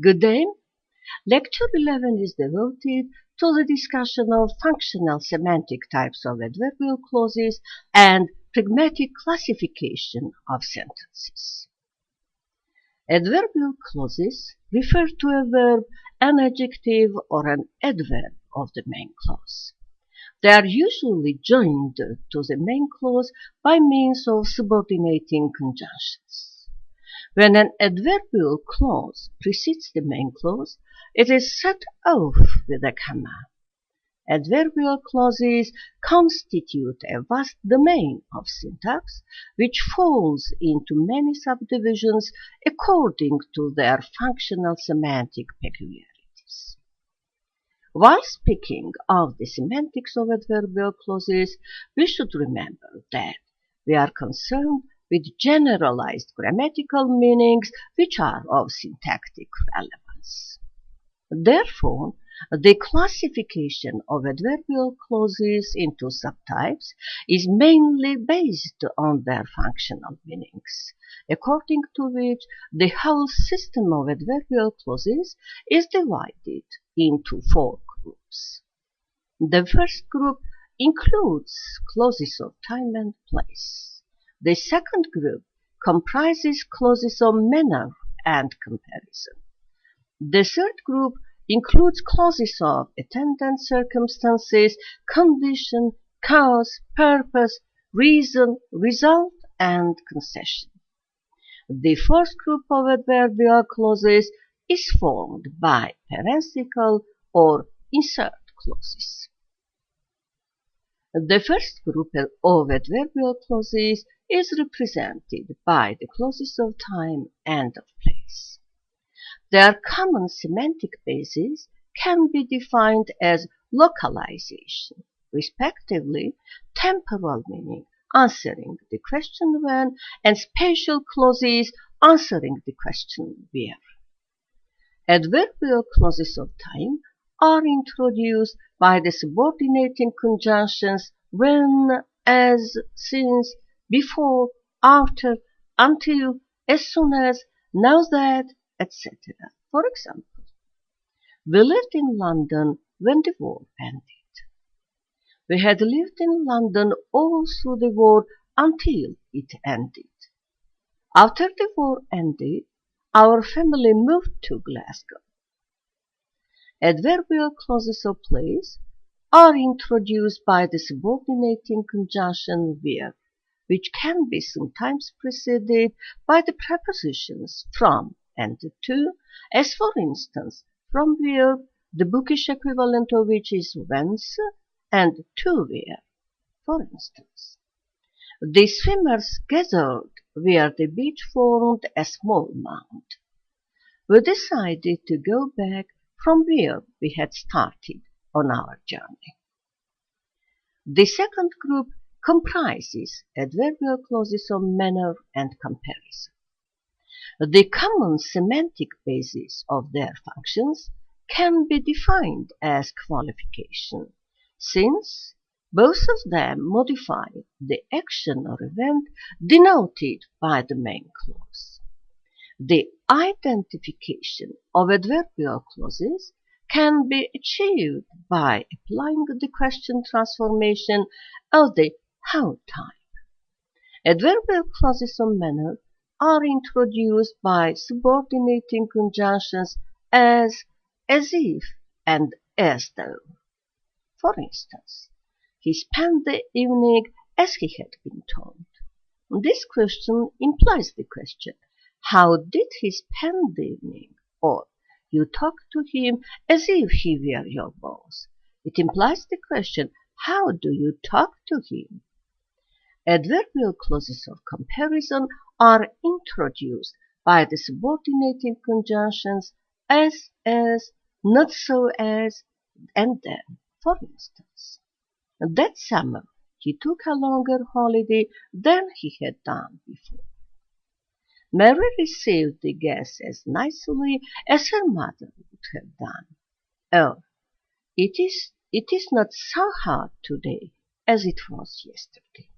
Good day. Lecture 11 is devoted to the discussion of functional semantic types of adverbial clauses and pragmatic classification of sentences. Adverbial clauses refer to a verb, an adjective, or an adverb of the main clause. They are usually joined to the main clause by means of subordinating conjunctions. When an adverbial clause precedes the main clause, it is set off with a comma. Adverbial clauses constitute a vast domain of syntax, which falls into many subdivisions according to their functional semantic peculiarities. While speaking of the semantics of adverbial clauses, we should remember that we are concerned with generalized grammatical meanings which are of syntactic relevance. Therefore, the classification of adverbial clauses into subtypes is mainly based on their functional meanings, according to which the whole system of adverbial clauses is divided into four groups. The first group includes clauses of time and place. The second group comprises clauses of manner and comparison. The third group includes clauses of attendant circumstances, condition, cause, purpose, reason, result, and concession. The fourth group of adverbial clauses is formed by parenthetical or insert clauses. The first group of adverbial clauses is represented by the clauses of time and of place. Their common semantic basis can be defined as localization, respectively temporal meaning answering the question when, and spatial clauses answering the question where. Adverbial clauses of time are introduced by the subordinating conjunctions when, as, since, before, after, until, as soon as, now that, etc. For example, we lived in London when the war ended. We had lived in London all through the war until it ended. After the war ended, our family moved to Glasgow. Adverbial clauses of place are introduced by the subordinating conjunction where, which can be sometimes preceded by the prepositions from and to, as for instance, from where, the bookish equivalent of which is whence, and to where, for instance. The swimmers gathered where the beach formed a small mound. We decided to go back from where we had started on our journey. The second group comprises adverbial clauses of manner and comparison. The common semantic basis of their functions can be defined as qualification, since both of them modify the action or event denoted by the main clause. The identification of adverbial clauses can be achieved by applying the question transformation of the how type. Adverbial clauses of manner are introduced by subordinating conjunctions as if, and as though. For instance, he spent the evening as he had been told. This question implies the question, how did he spend the evening? Or, you talked to him as if he were your boss. It implies the question, how do you talk to him? Adverbial clauses of comparison are introduced by the subordinating conjunctions as, not so as, and then. For instance, that summer he took a longer holiday than he had done before. Mary received the guests as nicely as her mother would have done. Oh, it is not so hot today as it was yesterday.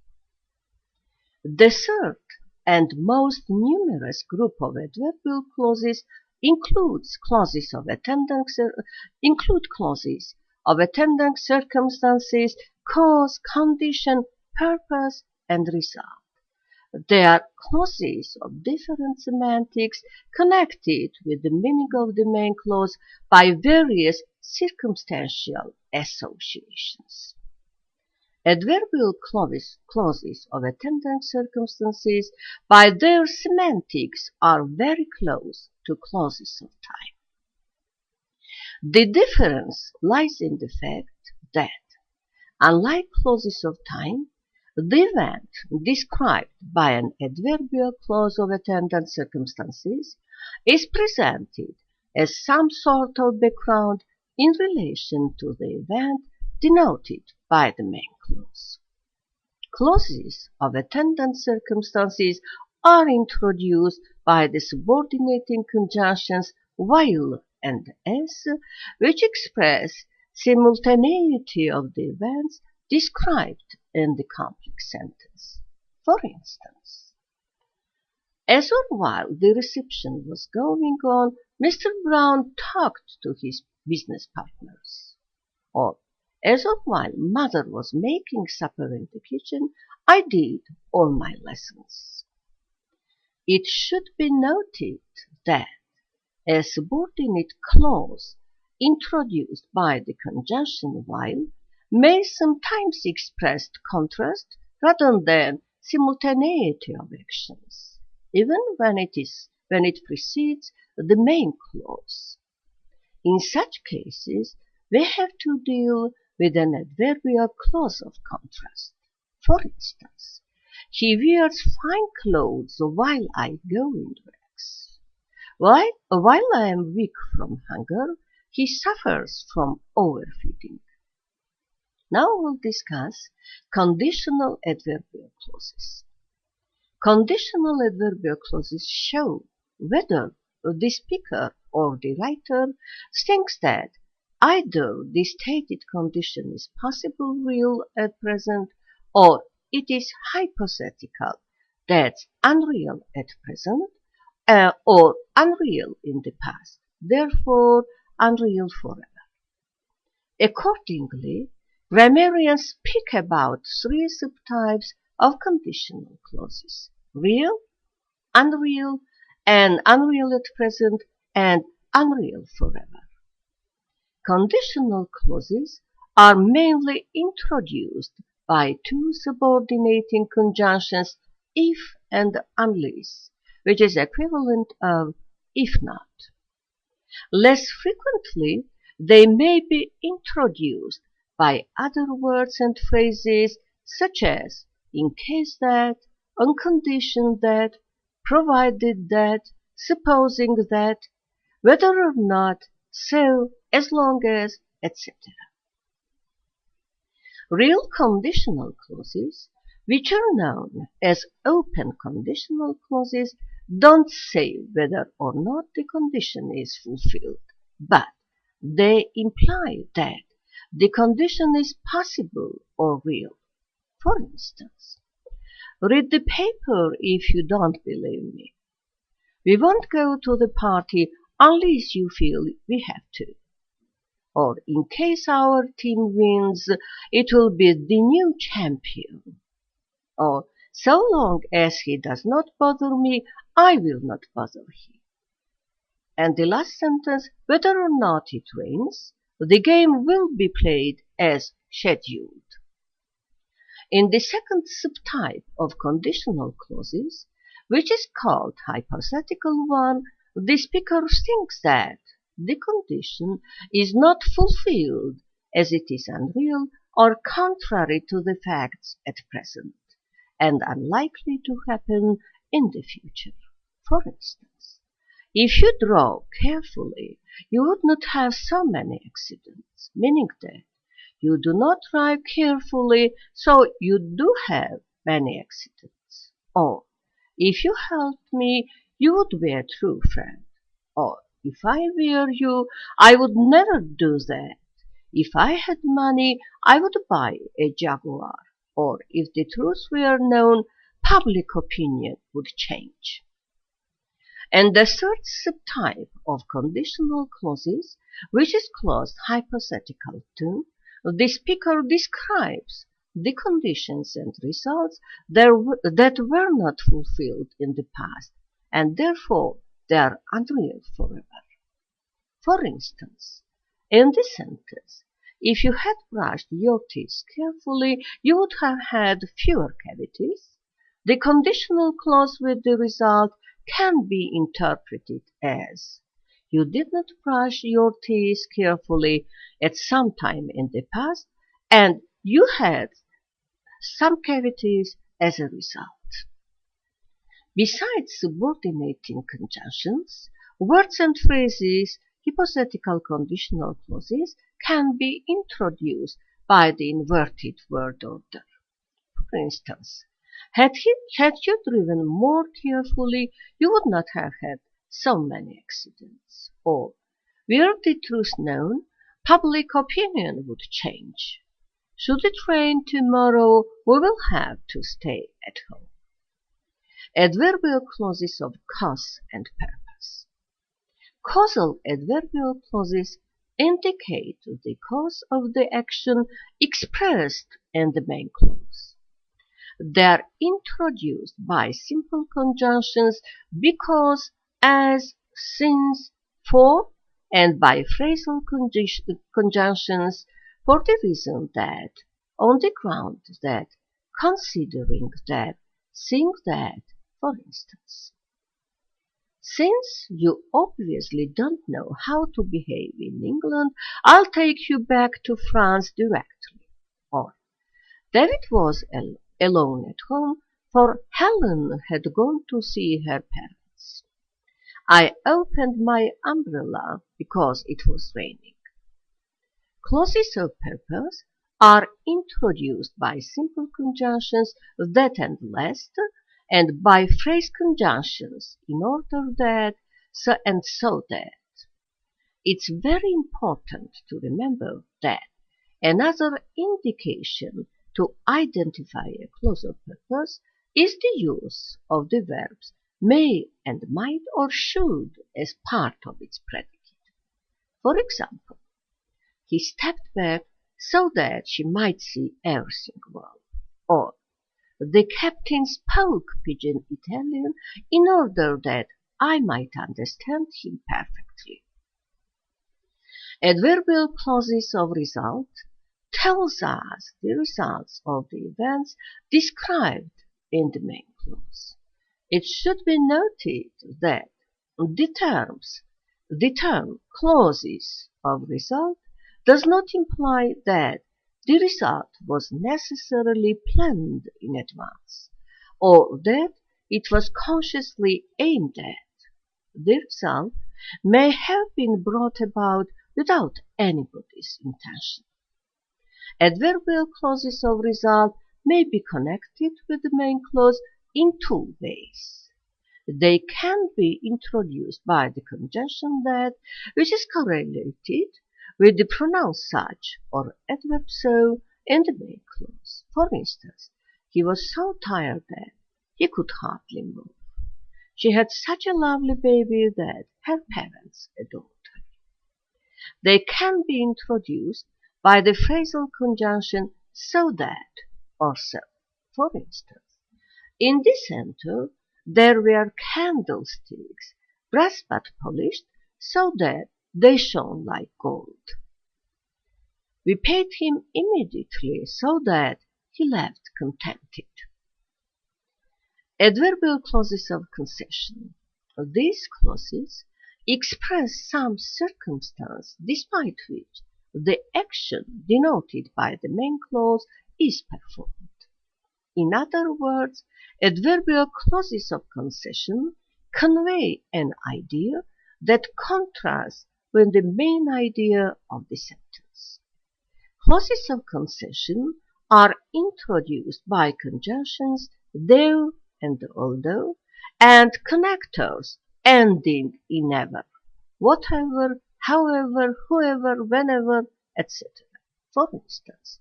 The third and most numerous group of adverbial clauses includes clauses of attendance circumstances, cause, condition, purpose, and result. They are clauses of different semantics connected with the meaning of the main clause by various circumstantial associations. Adverbial clauses of attendance circumstances by their semantics are very close to clauses of time. The difference lies in the fact that, unlike clauses of time, the event described by an adverbial clause of attendance circumstances is presented as some sort of background in relation to the event denoted by the main clause. Clauses of attendance circumstances are introduced by the subordinating conjunctions while and as, which express simultaneity of the events described in the complex sentence. For instance, as or while the reception was going on, Mr. Brown talked to his business partners. Or, as or while Mother was making supper in the kitchen, I did all my lessons. It should be noted that a subordinate clause introduced by the conjunction while may sometimes express contrast rather than simultaneity of actions, even when it precedes the main clause. In such cases, we have to deal with an adverbial clause of contrast. For instance, he wears fine clothes while I go in rags. While I am weak from hunger, he suffers from overfeeding. Now we'll discuss conditional adverbial clauses. Conditional adverbial clauses show whether the speaker or the writer thinks that either the stated condition is possible, real at present, or it is hypothetical, that's unreal at present, or unreal in the past, therefore unreal forever. Accordingly, grammarians speak about three subtypes of conditional clauses: real, unreal, and unreal at present, and unreal forever. Conditional clauses are mainly introduced by two subordinating conjunctions if and unless, which is equivalent of if not. Less frequently, they may be introduced by other words and phrases such as in case that, on condition that, provided that, supposing that, whether or not, so, as long as, etc. Real conditional clauses, which are known as open conditional clauses, don't say whether or not the condition is fulfilled, but they imply that the condition is possible or real. For instance, read the paper if you don't believe me. We won't go to the party unless you feel we have to. Or in case our team wins, it will be the new champion. Or so long as he does not bother me, I will not bother him. And the last sentence, whether or not it rains, the game will be played as scheduled. In the second subtype of conditional clauses, which is called hypothetical one, the speaker thinks that the condition is not fulfilled as it is unreal or contrary to the facts at present, and unlikely to happen in the future. For instance, if you drove carefully, you would not have so many accidents, meaning that you do not drive carefully, so you do have many accidents. Or, if you helped me, you would be a true friend. Or, if I were you, I would never do that. If I had money, I would buy a Jaguar. Or, if the truth were known, public opinion would change. And the third subtype of conditional clauses, which is clause hypothetical to, the speaker describes the conditions and results that were not fulfilled in the past, and therefore they are unreal forever. For instance, in this sentence, if you had brushed your teeth carefully, you would have had fewer cavities. The conditional clause with the result can be interpreted as, you did not brush your teeth carefully at some time in the past, and you had some cavities as a result. Besides subordinating conjunctions, words and phrases, hypothetical conditional clauses, can be introduced by the inverted word order. For instance, had you driven more carefully, you would not have had so many accidents. Or, were the truth known, public opinion would change. Should it rain tomorrow, we will have to stay at home. Adverbial clauses of cause and purpose. Causal adverbial clauses indicate the cause of the action expressed in the main clause. They are introduced by simple conjunctions because, as, since, for, and by phrasal conjunctions for the reason that, on the ground that, considering that, seeing that, for instance. Since you obviously don't know how to behave in England, I'll take you back to France directly. Or, David was alone at home, for Helen had gone to see her parents. I opened my umbrella because it was raining. Clauses of purpose are introduced by simple conjunctions that and lest, and by phrase conjunctions in order that, so and so that. It's very important to remember that another indication to identify a clause of purpose is the use of the verbs may and might or should as part of its predicate. For example, he stepped back so that she might see everything well. Or, the captain spoke pidgin Italian in order that I might understand him perfectly. Adverbial clauses of result tells us the results of the events described in the main clause. It should be noted that the term clauses of result does not imply that the result was necessarily planned in advance, or that it was consciously aimed at. The result may have been brought about without anybody's intention. Adverbial clauses of result may be connected with the main clause in two ways. They can be introduced by the conjunction that, which is correlated with the pronoun such or adverb so in the main clause. For instance, he was so tired that he could hardly move. She had such a lovely baby that her parents adored her. They can be introduced by the phrasal conjunction so that or so. For instance, in this center there were candlesticks, brass but polished, so that they shone like gold. We paid him immediately, so that he left contented. Adverbial clauses of concession. These clauses express some circumstance despite which the action denoted by the main clause is performed. In other words, adverbial clauses of concession convey an idea that contrasts with the main idea of the sentence. Clauses of concession are introduced by conjunctions though and although, and connectors ending in ever, whatever, however, whoever, whenever, etc. For instance,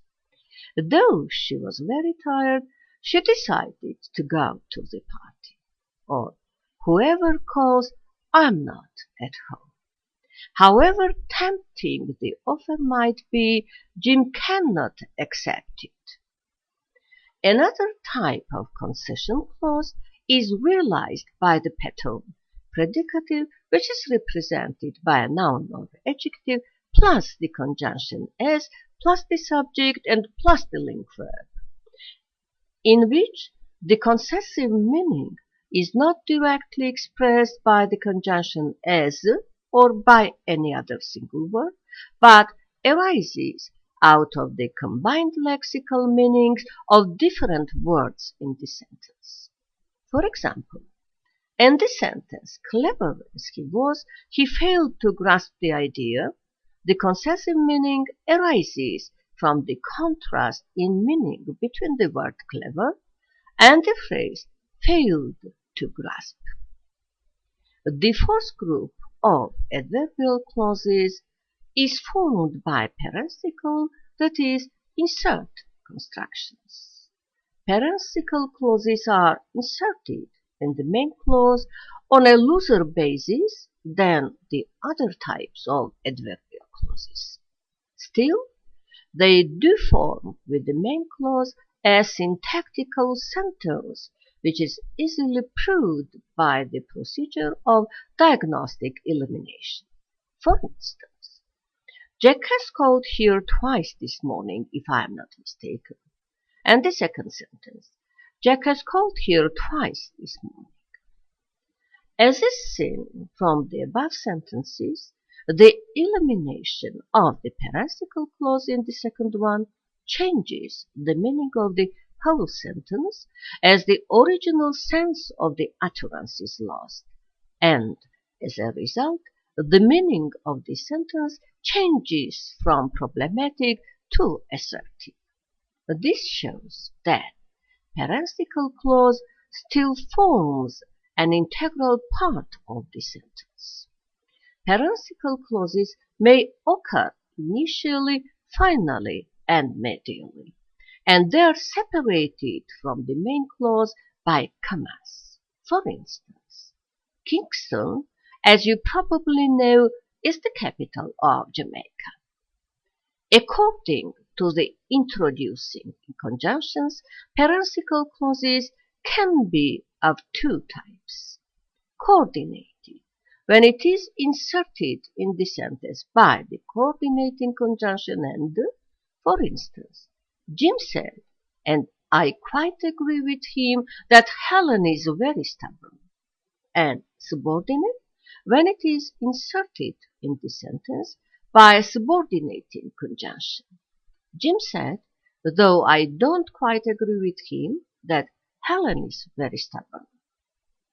though she was very tired, she decided to go to the party. Or, Whoever calls, I'm not at home. However tempting the offer might be, Jim cannot accept it. Another type of concession clause is realized by the pattern predicative, which is represented by a noun or adjective plus the conjunction as plus the subject and plus the link verb, in which the concessive meaning is not directly expressed by the conjunction as or by any other single word, but arises out of the combined lexical meanings of different words in the sentence. For example, in the sentence, clever as he was, he failed to grasp the idea. The concessive meaning arises from the contrast in meaning between the word clever and the phrase failed to grasp. The fourth group of adverbial clauses is formed by parenthetical, that is, insert constructions. Parenthetical clauses are inserted in the main clause on a looser basis than the other types of adverbial clauses. Still, they do form with the main clause a syntactical sentence, which is easily proved by the procedure of diagnostic elimination. For instance, Jack has called here twice this morning, if I am not mistaken. And the second sentence, Jack has called here twice this morning. As is seen from the above sentences, the elimination of the parenthetical clause in the second one changes the meaning of the whole sentence as the original sense of the utterance is lost, and as a result, the meaning of the sentence changes from problematic to assertive. This shows that parenthetical clause still forms an integral part of the sentence. Parenthetical clauses may occur initially, finally, and medially, and they are separated from the main clause by commas. For instance, Kingston, as you probably know, is the capital of Jamaica. According to the introducing conjunctions, parenthetical clauses can be of two types. Coordinated, when it is inserted in the sentence by the coordinating conjunction and, for instance, Jim said, and I quite agree with him, that Helen is very stubborn. And subordinate, when it is inserted in the sentence by a subordinating conjunction. Jim said, though I don't quite agree with him, that Helen is very stubborn.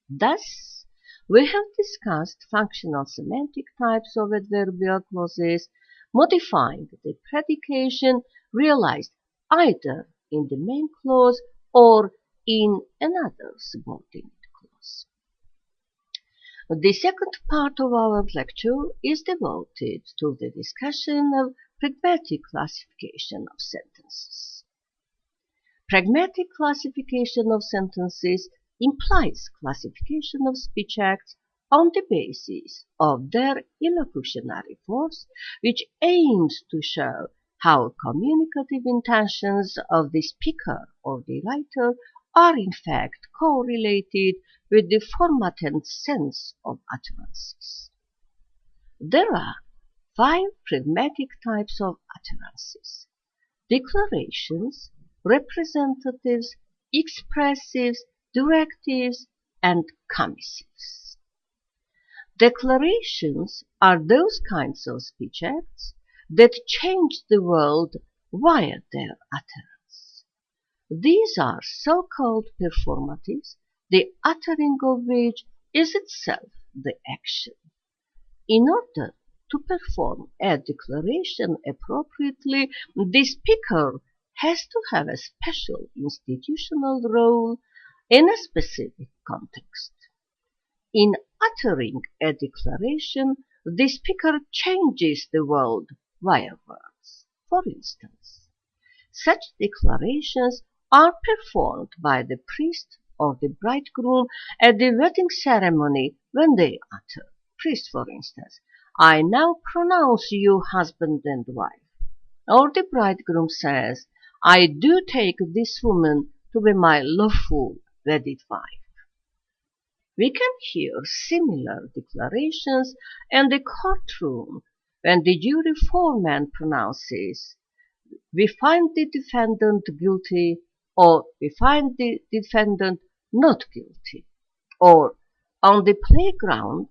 Thus, we have discussed functional semantic types of adverbial clauses, modifying the predication realized either in the main clause or in another subordinate clause. The second part of our lecture is devoted to the discussion of pragmatic classification of sentences. Pragmatic classification of sentences implies classification of speech acts on the basis of their illocutionary force, which aims to show how communicative intentions of the speaker or the writer are in fact correlated with the format and sense of utterances. There are 5 pragmatic types of utterances: declarations, representatives, expressives, directives, and commissives. Declarations are those kinds of speech acts that change the world via their utterance. These are so-called performatives, the uttering of which is itself the action. In order to perform a declaration appropriately, the speaker has to have a special institutional role in a specific context. In uttering a declaration, the speaker changes the world via words. For instance, such declarations are performed by the priest or the bridegroom at the wedding ceremony when they utter. Priest, for instance, I now pronounce you husband and wife. Or the bridegroom says, I do take this woman to be my lawful wedded wife. We can hear similar declarations in the courtroom when the jury foreman pronounces, we find the defendant guilty, or we find the defendant not guilty. Or on the playground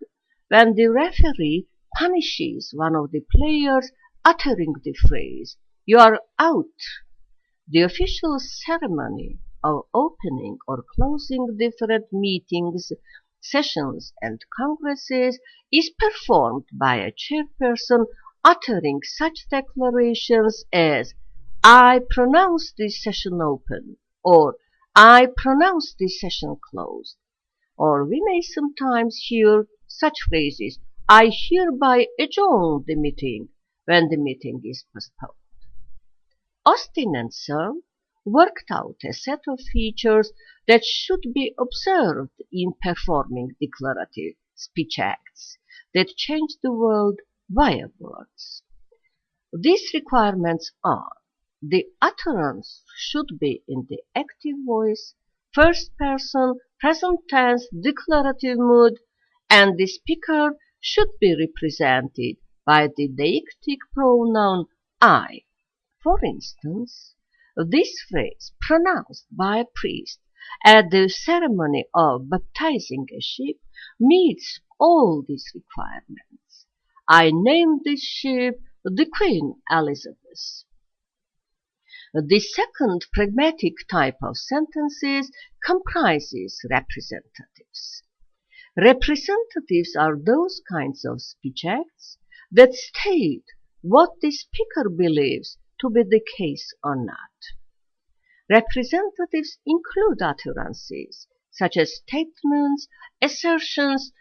when the referee punishes one of the players uttering the phrase, you are out. The official ceremony of opening or closing different meetings, sessions and congresses is performed by a chairperson uttering such declarations as, I pronounce this session open, or I pronounce this session closed. Or we may sometimes hear such phrases, I hereby adjourn the meeting, when the meeting is postponed. Austin and Searle worked out a set of features that should be observed in performing declarative speech acts that change the world via words. These requirements are: the utterance should be in the active voice, first person, present tense, declarative mood, and the speaker should be represented by the deictic pronoun I. For instance, this phrase pronounced by a priest at the ceremony of baptizing a sheep meets all these requirements. I named this sheep the Queen Elizabeth. The second pragmatic type of sentences comprises representatives. Representatives are those kinds of speech acts that state what the speaker believes to be the case or not. Representatives include utterances such as statements, assertions,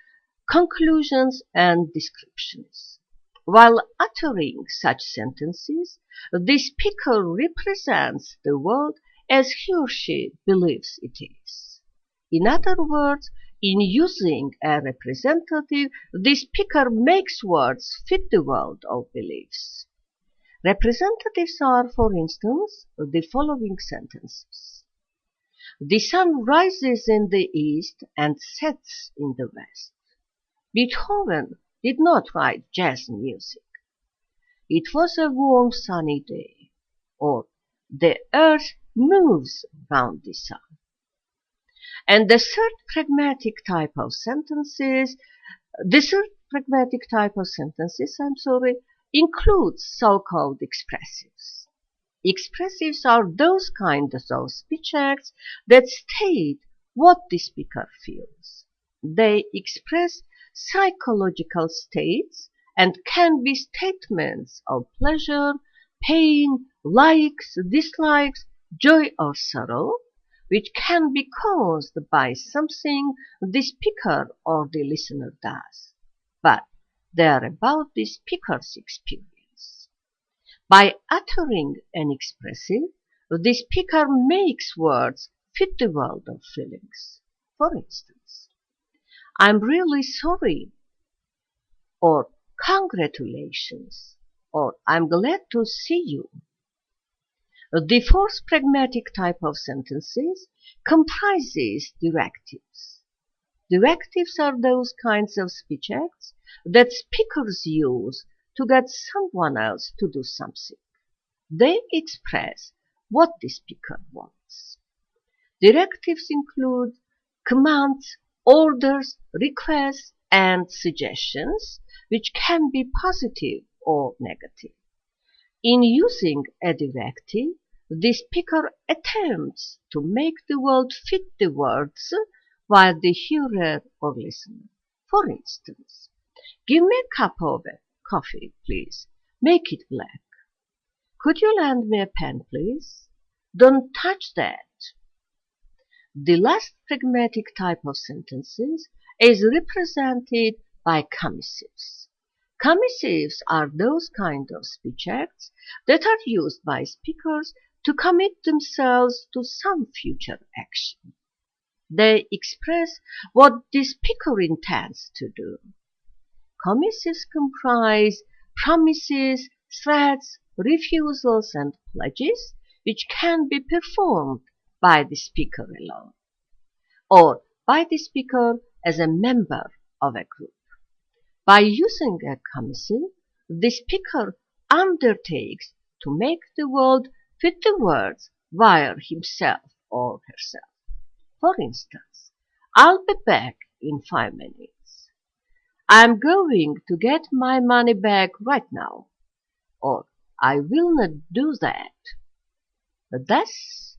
conclusions, and descriptions. While uttering such sentences, the speaker represents the world as he or she believes it is. In other words, in using a representative, the speaker makes words fit the world of beliefs. Representatives are, for instance, the following sentences. The sun rises in the east and sets in the west. Beethoven did not write jazz music. It was a warm sunny day. Or, the earth moves round the sun. And the third pragmatic type of sentences, includes so-called expressives. Expressives are those kinds of speech acts that state what the speaker feels. They express psychological states and can be statements of pleasure, pain, likes, dislikes, joy or sorrow, which can be caused by something the speaker or the listener does. But they are about the speaker's experience. By uttering an expressive, the speaker makes words fit the world of feelings. For instance, I'm really sorry, or congratulations, or I'm glad to see you. The fourth pragmatic type of sentences comprises directives. Directives are those kinds of speech acts that speakers use to get someone else to do something. They express what the speaker wants. Directives include commands, orders, requests, and suggestions, which can be positive or negative. In using a directive, the speaker attempts to make the world fit the words while the hearer or listener. For instance, give me a cup of coffee, please. Make it black. Could you lend me a pen, please? Don't touch that. The last pragmatic type of sentences is represented by commissives. Commissives are those kind of speech acts that are used by speakers to commit themselves to some future action. They express what the speaker intends to do. Commissives comprise promises, threats, refusals, and pledges which can be performed by the speaker alone or by the speaker as a member of a group. By using a commissive, the speaker undertakes to make the world fit the words via himself or herself. For instance, I'll be back in 5 minutes. I'm going to get my money back right now. Or I will not do that. Thus,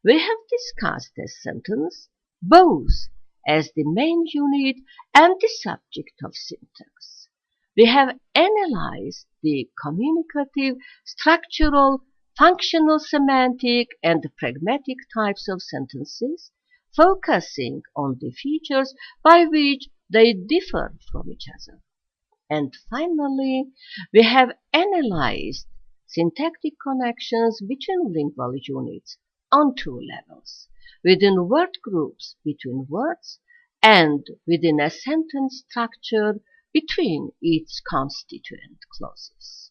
we have discussed a sentence both as the main unit and the subject of syntax. We have analyzed the communicative, structural, functional, semantic, and pragmatic types of sentences, focusing on the features by which they differ from each other. And finally, we have analyzed syntactic connections between lingual units on 2 levels, within word groups between words, and within a sentence structure between its constituent clauses.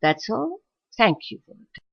That's all. Thank you for attention.